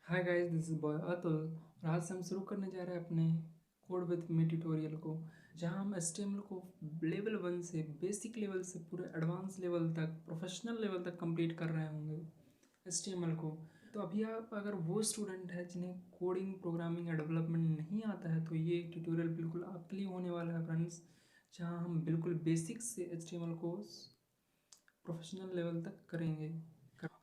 Hi guys, this is boy Atul और आज से हम शुरू करने जा रहे हैं अपने कोड विथ मी ट्यूटोरियल को, जहां हम HTML को लेवल 1 से बेसिक लेवल से पूरे एडवांस लेवल तक प्रोफेशनल लेवल तक कंप्लीट कर रहे होंगे HTML को। तो अभी आप अगर वो स्टूडेंट है जिन्हें कोडिंग प्रोग्रामिंग या डेवलपमेंट नहीं आता है तो ये ट्यूटोरियल बिल्कुल आपके लिए होने वाला है फ्रेंड्स, जहाँ हम बिल्कुल बेसिक से HTML को प्रोफेशनल लेवल तक करेंगे।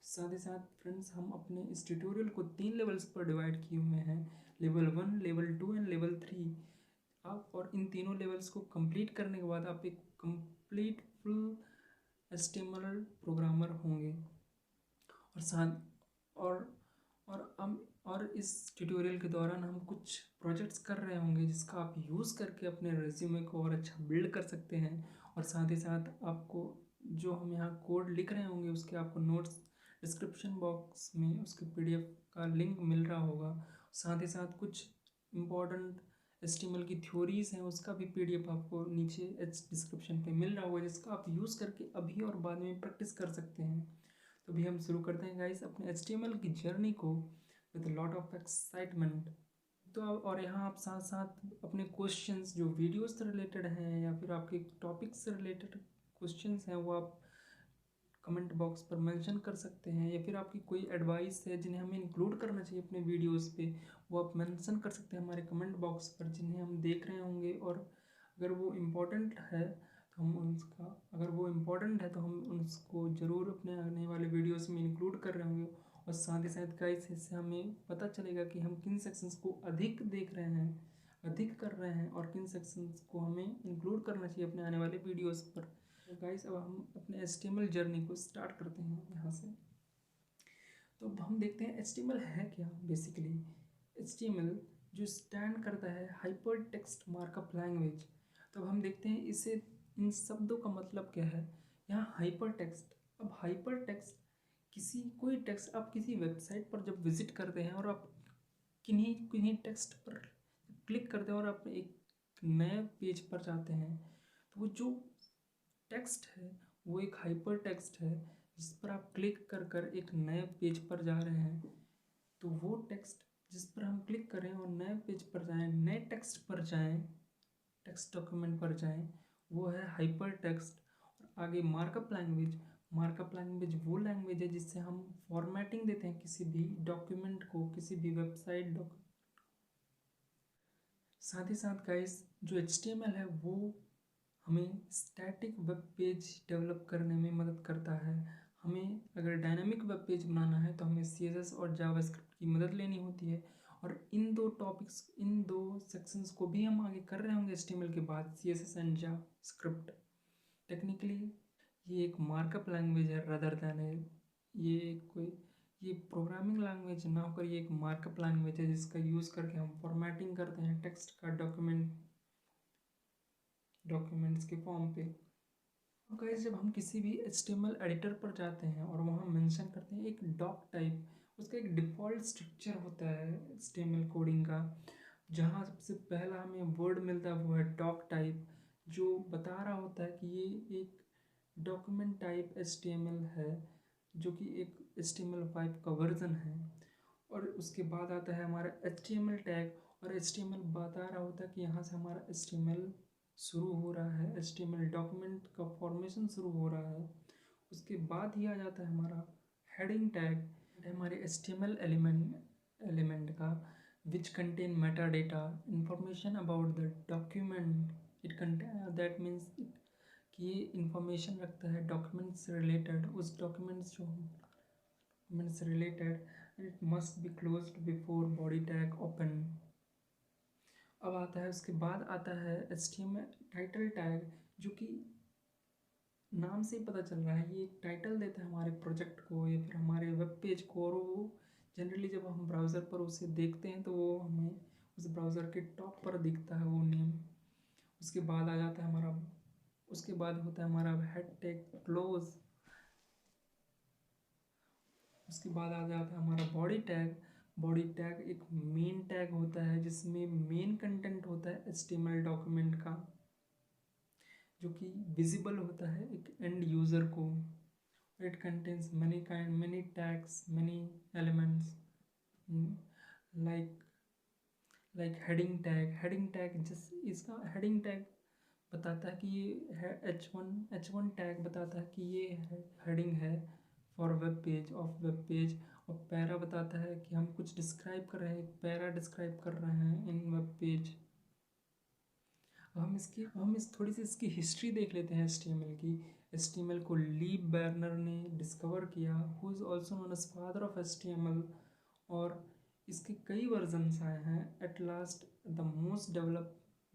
साथ ही साथ फ्रेंड्स, हम अपने इस ट्यूटोरियल को 3 लेवल्स पर डिवाइड किए हुए हैं, लेवल 1, लेवल 2 एंड लेवल 3। आप और इन तीनों लेवल्स को कंप्लीट करने के बाद आप एक कंप्लीट फुल HTML प्रोग्रामर होंगे। और साथ और हम और इस ट्यूटोरियल के दौरान हम कुछ प्रोजेक्ट्स कर रहे होंगे जिसका आप यूज़ करके अपने रेज्यूमे को और अच्छा बिल्ड कर सकते हैं। और साथ ही साथ आपको जो हम यहाँ कोड लिख रहे होंगे उसके आपको नोट्स डिस्क्रिप्शन बॉक्स में उसके PDF का लिंक मिल रहा होगा। साथ ही साथ कुछ इम्पॉर्टेंट HTML की थ्योरीज़ हैं उसका भी PDF आपको नीचे डिस्क्रिप्शन पे मिल रहा होगा, जिसका आप यूज़ करके अभी और बाद में प्रैक्टिस कर सकते हैं। तो अभी हम शुरू करते हैं गाइस अपने HTML की जर्नी को विद लॉट ऑफ एक्साइटमेंट। तो और यहाँ आप साथ साथ अपने क्वेश्चंस जो वीडियोस से रिलेटेड हैं या फिर आपके टॉपिक से रिलेटेड क्वेश्चंस हैं वो आप कमेंट बॉक्स पर मेंशन कर सकते हैं, या फिर आपकी कोई एडवाइस है जिन्हें हमें इंक्लूड करना चाहिए अपने वीडियोस पे, वो आप मेंशन कर सकते हैं हमारे कमेंट बॉक्स पर, जिन्हें हम देख रहे होंगे। और अगर वो इम्पोर्टेंट है तो हम उसका अगर वो इम्पोर्टेंट है तो हम उसको ज़रूर अपने आने वाले वीडियोस में इंक्लूड कर रहे होंगे। और साथ ही साथ गाइस, इससे हमें पता चलेगा कि हम किन सेक्शंस को अधिक देख रहे हैं, अधिक कर रहे हैं, और किन सेक्शंस को हमें इंक्लूड करना चाहिए अपने आने वाले वीडियोस पर। तो गाइस, अब हम अपने HTML जर्नी को स्टार्ट करते हैं यहाँ से। तो अब हम देखते हैं HTML है क्या बेसिकली। HTML जो स्टैंड करता है हाइपर टेक्स्ट मार्कअप लैंग्वेज। तो अब हम देखते हैं इसे, इन शब्दों का मतलब क्या है। यहाँ हाइपर टेक्स्ट, अब हाइपर टेक्स्ट कोई टेक्स्ट आप किसी वेबसाइट पर जब विजिट करते हैं और आप किन्हीं किन्हीं टेक्स्ट पर क्लिक करते हैं और आप एक नए पेज पर जाते हैं, तो वो जो टेक्स्ट है वो एक हाइपर टेक्स्ट है जिस पर आप क्लिक कर कर एक नए पेज पर जा रहे हैं। तो वो टेक्स्ट जिस पर हम क्लिक करें और नए पेज पर जाएं, नए टेक्स्ट पर जाएं, टेक्स्ट डॉक्यूमेंट पर जाएं, वो है हाइपर टेक्स्ट। और आगे मार्कअप लैंग्वेज। मार्कअप लैंग्वेज वो लैंग्वेज है जिससे हम फॉर्मेटिंग देते हैं किसी भी डॉक्यूमेंट को, किसी भी वेबसाइट साथ ही साथ गाइस, जो HTML है वो हमें स्टैटिक वेब पेज डेवलप करने में मदद करता है। हमें अगर डायनामिक वेब पेज बनाना है तो हमें CSS और जावास्क्रिप्ट की मदद लेनी होती है। और इन दो सेक्शंस को भी हम आगे कर रहे होंगे HTML के बाद, CSS एंड जावास्क्रिप्ट। टेक्निकली ये एक मार्कअप लैंग्वेज है रदर दैन ये प्रोग्रामिंग लैंग्वेज ना होकर ये एक मार्कअप लैंग्वेज है जिसका यूज़ करके हम फॉर्मेटिंग करते हैं टेक्स्ट का डॉक्यूमेंट्स के फॉर्म पे। अब गाइस, जब हम किसी भी HTML एडिटर पर जाते हैं और वहाँ मेंशन करते हैं एक डॉक टाइप, उसका एक डिफ़ॉल्ट स्ट्रक्चर होता है HTML कोडिंग का, जहाँ सबसे पहला हमें वर्ड मिलता है वो है डॉक टाइप, जो बता रहा होता है कि ये एक डॉक्यूमेंट टाइप HTML है, जो कि एक HTML5 का वर्जन है। और उसके बाद आता है हमारा HTML टैग, और HTML बता रहा होता है कि यहाँ से हमारा HTML शुरू हो रहा है, HTML डॉक्यूमेंट का फॉर्मेशन शुरू हो रहा है। उसके बाद ही आ जाता है हमारा हेडिंग टैग, हमारे HTML एलिमेंट का, which contain Meta data information about the document. It contain that means कि ये इंफॉर्मेशन रखता है डॉक्यूमेंट से रिलेटेड, उस डॉक्यूमेंट से related. It must be closed before body tag open. अब आता है, उसके बाद आता है HTML टाइटल टैग, जो कि नाम से ही पता चल रहा है ये एक टाइटल देता है हमारे प्रोजेक्ट को या फिर हमारे वेब पेज को। और वो जनरली जब हम ब्राउज़र पर उसे देखते हैं तो वो हमें उस ब्राउज़र के टॉप पर दिखता है वो नेम। उसके बाद आ जाता है हमारा उसके बाद होता है हमारा हेड टैग क्लोज। उसके बाद आ जाता है हमारा बॉडी टैग। बॉडी टैग एक मेन टैग होता है जिसमें मेन कंटेंट होता है HTML डॉक्यूमेंट का, जो कि विजिबल होता है एक एंड यूज़र को। It contains many tags, many elements, like heading tag जिस इसका हेडिंग टैग बताता है कि ये है H1 टैग बताता है कि ये हेडिंग है for web page of web page. और पैरा बताता है कि हम कुछ डिस्क्राइब कर रहे हैं, पैरा डिस्क्राइब कर रहे हैं इन वेब पेज। अब हम इस थोड़ी सी इसकी हिस्ट्री देख लेते हैं HTML की। HTML को ली बर्नर ने डिस्कवर किया, who is also known as father of HTML। और इसके कई वर्जन्स आए हैं। At last the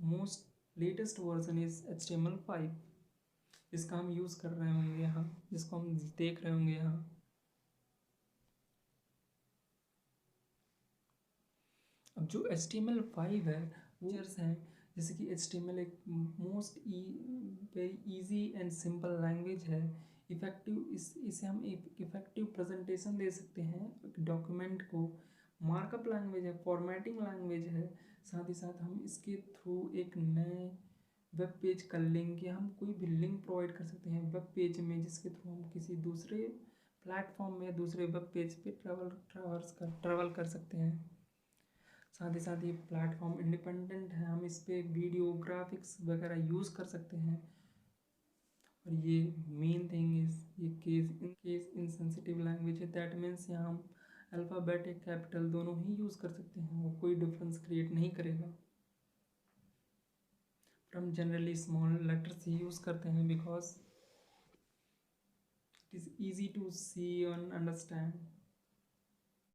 most latest version is HTML5, जिसका हम यूज़ कर रहे होंगे यहाँ, जिसको हम देख रहे होंगे यहाँ। अब जो HTML5 है वो फीचर्स हैं, जैसे कि HTML एक very easy and simple language है। इसे हम एक इफ़ेक्टिव प्रेजेंटेशन दे सकते हैं डॉक्यूमेंट को। मार्कअप लैंग्वेज है, फॉर्मेटिंग लैंग्वेज है। साथ ही साथ हम इसके थ्रू एक नए वेब पेज का लिंक या हम कोई भी लिंक प्रोवाइड कर सकते हैं वेब पेज में, जिसके थ्रू हम किसी दूसरे प्लेटफॉर्म में दूसरे वेब पेज पे ट्रैवल कर सकते हैं। साथ ही साथ ये प्लेटफॉर्म इंडिपेंडेंट है, हम इस पर वीडियो ग्राफिक्स वगैरह यूज़ कर सकते हैं। और ये मेन थिंग इज ये केस इनसेंसिटिव लैंग्वेज है। दैट मीन्स यहाँ हम अल्फ़ाबेटिक कैपिटल दोनों ही यूज़ कर सकते हैं, वो कोई डिफरेंस क्रिएट नहीं करेगा। हम जनरली स्मॉल लेटर्स ही यूज़ करते हैं because it is easy to see and understand.